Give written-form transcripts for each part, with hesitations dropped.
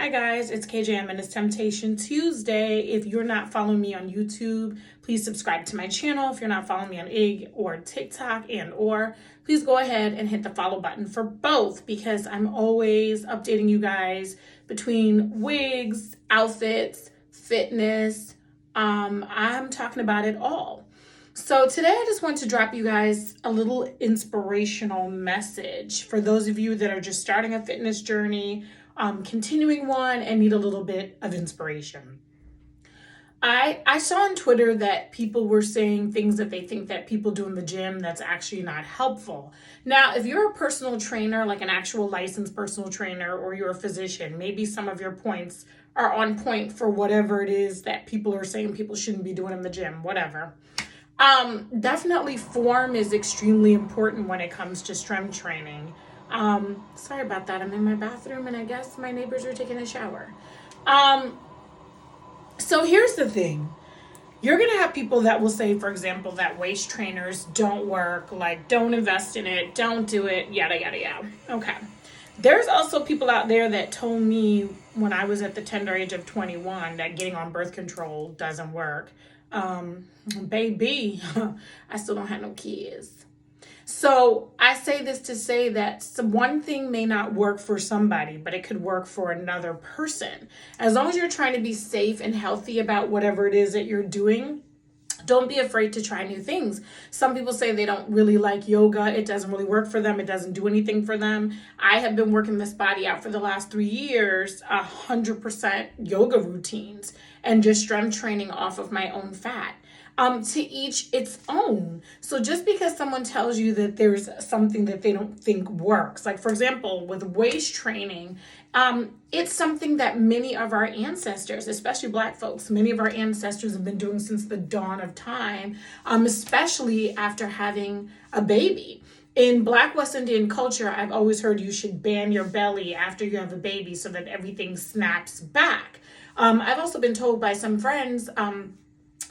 Hi guys, it's KJM and it's Temptation Tuesday. If you're not following me on YouTube, please subscribe to my channel. If you're not following me on IG or TikTok or please go ahead and hit the follow button for both because I'm always updating you guys between wigs, outfits, fitness. I'm talking about it all. So today I just want to drop you guys a little inspirational message for those of you that are just starting a fitness journey, continuing one, and need a little bit of inspiration. I saw on Twitter that people were saying things that they think that people do in the gym that's actually not helpful. Now, if you're a personal trainer, like an actual licensed personal trainer, or you're a physician, maybe some of your points are on point for whatever it is that people are saying people shouldn't be doing in the gym, whatever. Definitely form is extremely important when it comes to strength training. Sorry about that. I'm in my bathroom and I guess my neighbors are taking a shower. So here's the thing. You're going to have people that will say, for example, that waist trainers don't work, like don't invest in it, don't do it, yada, yada, yada. Okay. There's also people out there that told me when I was at the tender age of 21 that getting on birth control doesn't work. Baby, I still don't have no kids. So I say this to say that one thing may not work for somebody, but it could work for another person. As long as you're trying to be safe and healthy about whatever it is that you're doing, don't be afraid to try new things. Some people say they don't really like yoga. It doesn't really work for them. It doesn't do anything for them. I have been working this body out for the last 3 years, 100% yoga routines and just strength training off of my own fat. To each its own. So just because someone tells you that there's something that they don't think works, like for example, with waist training, it's something that many of our ancestors, especially Black folks, many of our ancestors have been doing since the dawn of time, especially after having a baby. In Black West Indian culture, I've always heard you should band your belly after you have a baby so that everything snaps back. I've also been told by some friends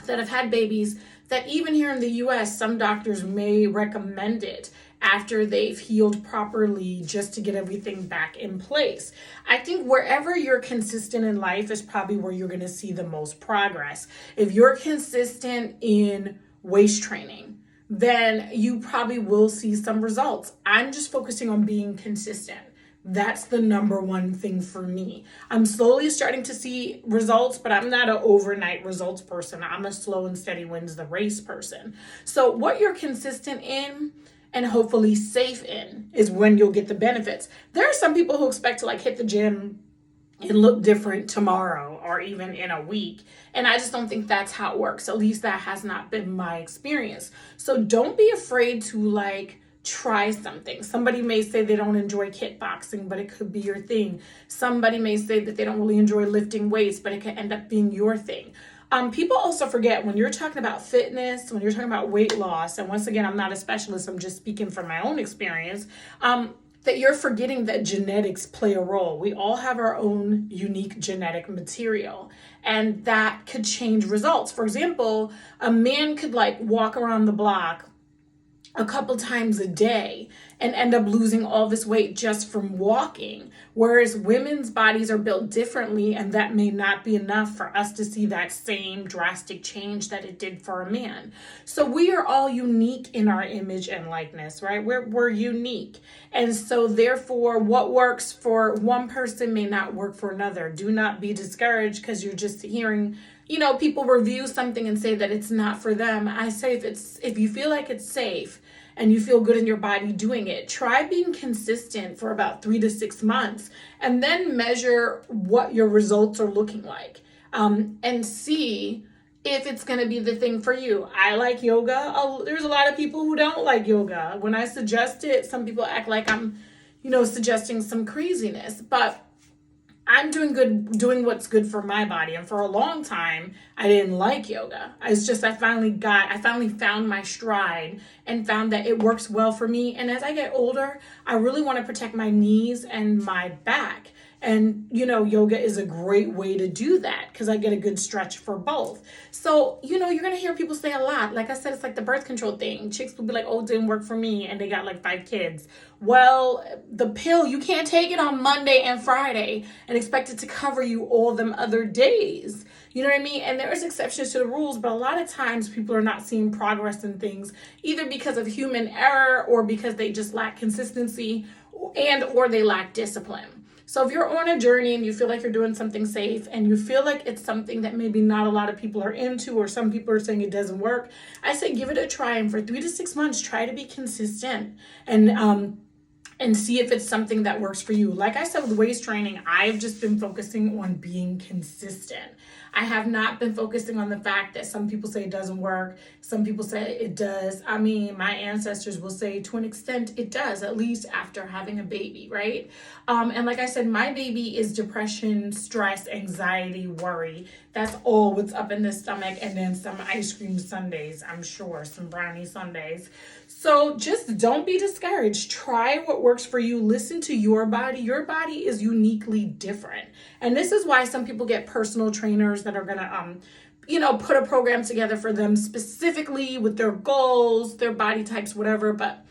that have had babies that even here in the US, some doctors may recommend it after they've healed properly just to get everything back in place. I think wherever you're consistent in life is probably where you're going to see the most progress. If you're consistent in waist training, then you probably will see some results. I'm just focusing on being consistent. That's the number one thing for me. I'm slowly starting to see results, but I'm not an overnight results person. I'm a slow and steady wins the race person. So what you're consistent in and hopefully safe in is when you'll get the benefits. There are some people who expect to like hit the gym and look different tomorrow or even in a week. And I just don't think that's how it works. At least that has not been my experience. So don't be afraid to like try something. Somebody may say they don't enjoy kickboxing, but it could be your thing. Somebody may say that they don't really enjoy lifting weights, but it could end up being your thing. People also forget when you're talking about fitness, when you're talking about weight loss, and once again, I'm not a specialist, I'm just speaking from my own experience, that you're forgetting that genetics play a role. We all have our own unique genetic material, and that could change results. For example, a man could like walk around the block a couple times a day and end up losing all this weight just from walking. Whereas women's bodies are built differently, and that may not be enough for us to see that same drastic change that it did for a man. So we are all unique in our image and likeness, right? We're unique. And so therefore, what works for one person may not work for another. Do not be discouraged because you're just hearing people review something and say that it's not for them. I say if you feel like it's safe and you feel good in your body doing it, try being consistent for about 3 to 6 months and then measure what your results are looking like and see if it's going to be the thing for you. I like yoga. There's a lot of people who don't like yoga. When I suggest it, some people act like I'm, suggesting some craziness, but I'm doing what's good for my body. And for a long time, I didn't like yoga. I finally found my stride and found that it works well for me. And as I get older, I really want to protect my knees and my back. And, yoga is a great way to do that because I get a good stretch for both. So, you're going to hear people say a lot. Like I said, it's like the birth control thing. Chicks will be like, oh, it didn't work for me. And they got like 5 kids. Well, the pill, you can't take it on Monday and Friday and expect it to cover you all them other days. You know what I mean? And there's exceptions to the rules, but a lot of times people are not seeing progress in things, either because of human error or because they just lack consistency or they lack discipline. So if you're on a journey and you feel like you're doing something safe and you feel like it's something that maybe not a lot of people are into, or some people are saying it doesn't work, I say give it a try. And for 3 to 6 months, try to be consistent and see if it's something that works for you. Like I said, with waist training, I've just been focusing on being consistent. I have not been focusing on the fact that some people say it doesn't work. Some people say it does. I mean, my ancestors will say to an extent it does, at least after having a baby, right? And like I said, my baby is depression, stress, anxiety, worry. That's all what's up in the stomach, and then some ice cream sundaes, I'm sure, some brownie sundaes. So just don't be discouraged. Try what works for you. Listen to your body. Your body is uniquely different. And this is why some people get personal trainers that are going to, put a program together for them specifically with their goals, their body types, whatever. But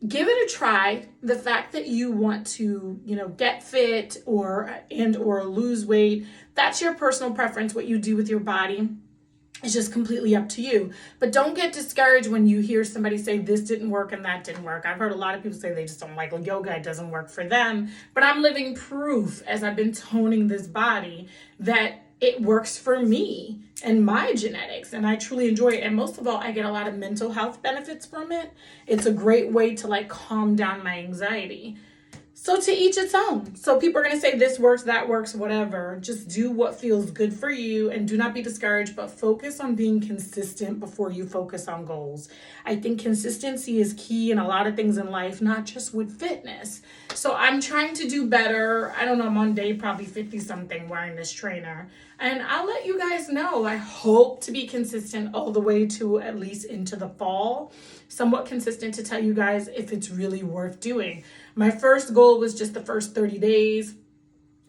give it a try. The fact that you want to, get fit or lose weight, that's your personal preference, what you do with your body. It's just completely up to you. But don't get discouraged when you hear somebody say this didn't work and that didn't work. I've heard a lot of people say they just don't like yoga. It doesn't work for them. But I'm living proof, as I've been toning this body, that it works for me and my genetics. And I truly enjoy it. And most of all, I get a lot of mental health benefits from it. It's a great way to calm down my anxiety. So to each its own. So people are going to say this works, that works, whatever. Just do what feels good for you and do not be discouraged, but focus on being consistent before you focus on goals. I think consistency is key in a lot of things in life, not just with fitness. So I'm trying to do better. I don't know, I'm on day probably 50 something wearing this trainer. And I'll let you guys know. I hope to be consistent all the way to at least into the fall. Somewhat consistent to tell you guys if it's really worth doing. My first goal was just the first 30 days.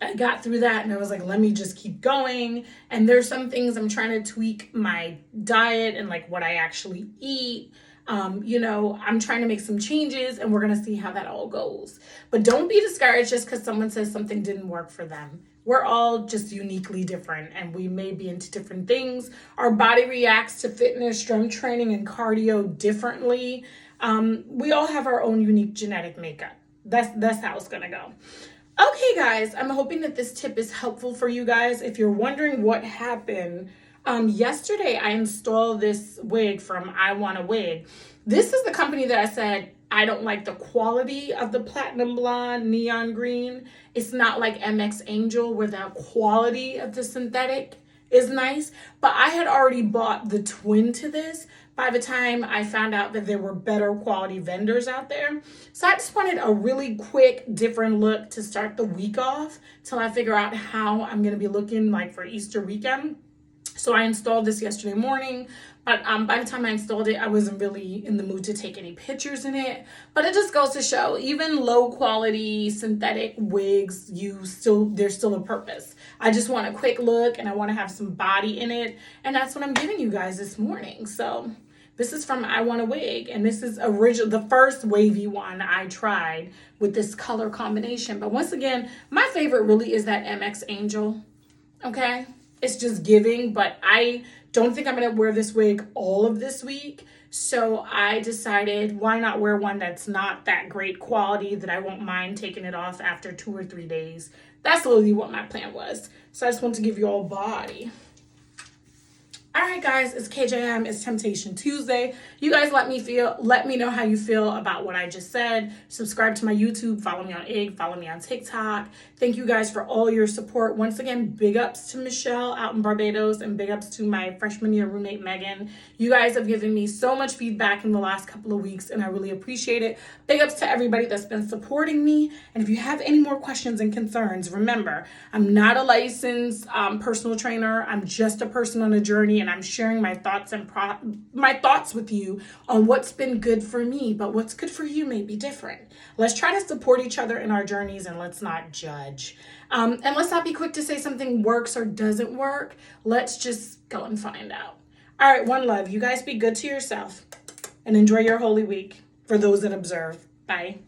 I got through that and I was like, let me just keep going. And there's some things I'm trying to tweak my diet and what I actually eat. I'm trying to make some changes and we're going to see how that all goes. But don't be discouraged just because someone says something didn't work for them. We're all just uniquely different and we may be into different things. Our body reacts to fitness, strength training, and cardio differently. We all have our own unique genetic makeup. That's how it's going to go. Okay, guys, I'm hoping that this tip is helpful for you guys. If you're wondering what happened, yesterday I installed this wig from I Want a Wig. This is the company that I said I don't like the quality of the platinum blonde neon green. It's not like MX Angel where the quality of the synthetic is nice, but I had already bought the twin to this by the time I found out that there were better quality vendors out there. So I just wanted a really quick, different look to start the week off till I figure out how I'm going to be looking for Easter weekend. So I installed this yesterday morning, but by the time I installed it, I wasn't really in the mood to take any pictures in it. But it just goes to show, even low quality synthetic wigs, there's still a purpose. I just want a quick look and I want to have some body in it. And that's what I'm giving you guys this morning. So this is from I Want a Wig, and this is the first wavy one I tried with this color combination. But once again, my favorite really is that MX Angel, okay? It's just giving, but I don't think I'm going to wear this wig all of this week. So I decided, why not wear one that's not that great quality that I won't mind taking it off after 2 or 3 days. That's literally what my plan was. So I just want to give you all body. All right, guys, it's KJM. It's Temptation Tuesday. You guys let me know how you feel about what I just said. Subscribe to my YouTube. Follow me on IG. Follow me on TikTok. Thank you guys for all your support. Once again, big ups to Michelle out in Barbados and big ups to my freshman year roommate, Megan. You guys have given me so much feedback in the last couple of weeks, and I really appreciate it. Big ups to everybody that's been supporting me. And if you have any more questions and concerns, remember, I'm not a licensed personal trainer. I'm just a person on a journey. and I'm sharing my thoughts and my thoughts with you on what's been good for me, but what's good for you may be different. Let's try to support each other in our journeys, and let's not judge. And let's not be quick to say something works or doesn't work. Let's just go and find out. All right, one love. You guys be good to yourself and enjoy your Holy Week for those that observe. Bye.